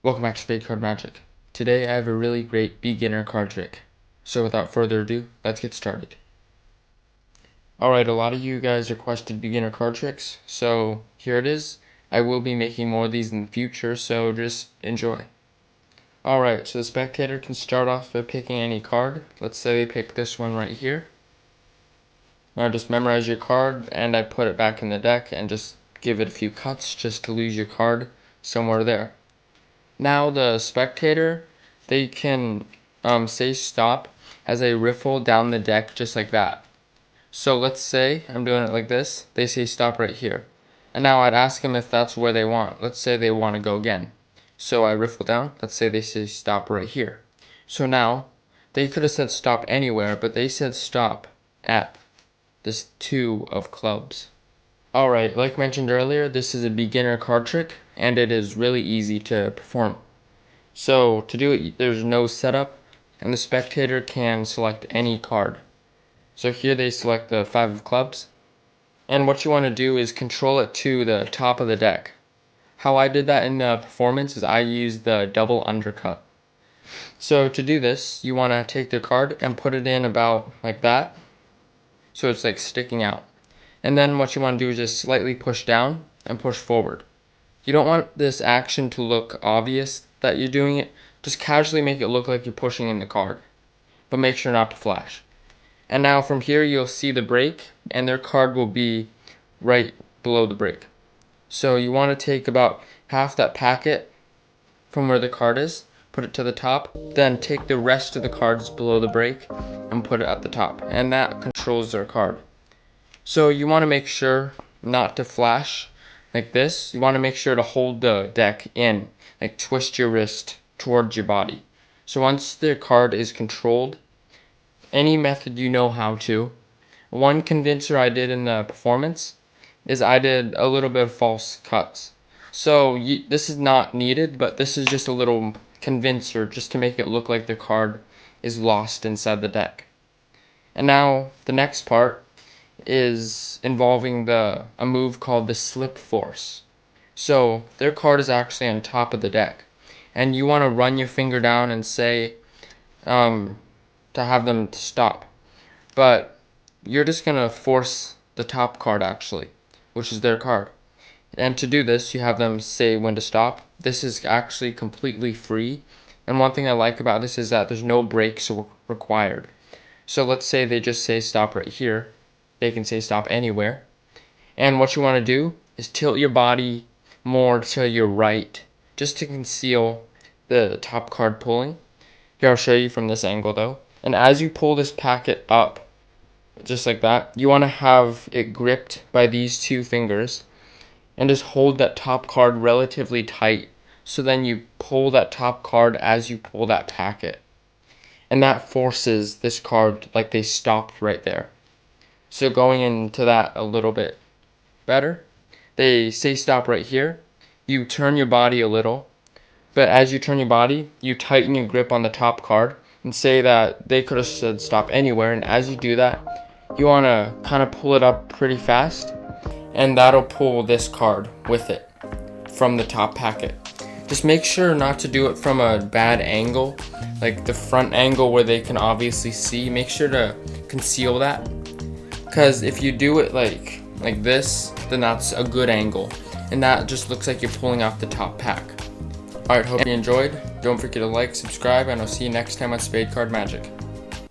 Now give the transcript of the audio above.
Welcome back to Spade Card Magic. Today I have a really great beginner card trick. So without further ado, let's get started. Alright, a lot of you guys requested beginner card tricks, so here it is. I will be making more of these in the future, so just enjoy. Alright, so the spectator can start off by picking any card. Let's say they pick this one right here. Now just memorize your card, and I put it back in the deck and just give it a few cuts just to lose your card somewhere there. Now the spectator, they can say stop as I riffle down the deck just like that. So let's say I'm doing it like this, they say stop right here. And now I'd ask them if that's where they want. Let's say they want to go again. So I riffle down, let's say they say stop right here. So now, they could have said stop anywhere, but they said stop at this 2 of clubs. Alright, like mentioned earlier, this is a beginner card trick, and it is really easy to perform. So to do it, there's no setup, and the spectator can select any card. So here they select the 5 of clubs, and what you want to do is control it to the top of the deck. How I did that in the performance is I used the double undercut. So to do this, you want to take the card and put it in about like that, so it's like sticking out. And then what you want to do is just slightly push down and push forward. You don't want this action to look obvious that you're doing it. Just casually make it look like you're pushing in the card, but make sure not to flash. And now from here you'll see the break, and their card will be right below the break. So you want to take about half that packet from where the card is, put it to the top, then take the rest of the cards below the break and put it at the top, and that controls their card. So you want to make sure not to flash like this. You want to make sure to hold the deck in, like twist your wrist towards your body. So once the card is controlled, any method you know how to. One convincer I did in the performance is I did a little bit of false cuts. So this is not needed, but this is just a little convincer just to make it look like the card is lost inside the deck. And now the next part is involving a move called the slip force. So their card is actually on top of the deck, and you want to run your finger down and say to have them to stop, but you're just gonna force the top card actually, which is their card. And to do this, you have them say when to stop. This is actually completely free, and one thing I like about this is that there's no breaks required. So let's say they just say stop right here. They can say stop anywhere. And what you want to do is tilt your body more to your right, just to conceal the top card pulling. Here, I'll show you from this angle though. And as you pull this packet up, just like that, you want to have it gripped by these 2 fingers and just hold that top card relatively tight. So then you pull that top card as you pull that packet. And that forces this card like they stopped right there. So going into that a little bit better, they say stop right here. You turn your body a little, but as you turn your body, you tighten your grip on the top card and say that they could have said stop anywhere. And as you do that, you want to kind of pull it up pretty fast, and that'll pull this card with it from the top packet. Just make sure not to do it from a bad angle, like the front angle where they can obviously see. Make sure to conceal that, because if you do it like this, then that's a good angle, and that just looks like you're pulling off the top pack. Alright, hope you enjoyed. Don't forget to like, subscribe, and I'll see you next time on Spade Card Magic.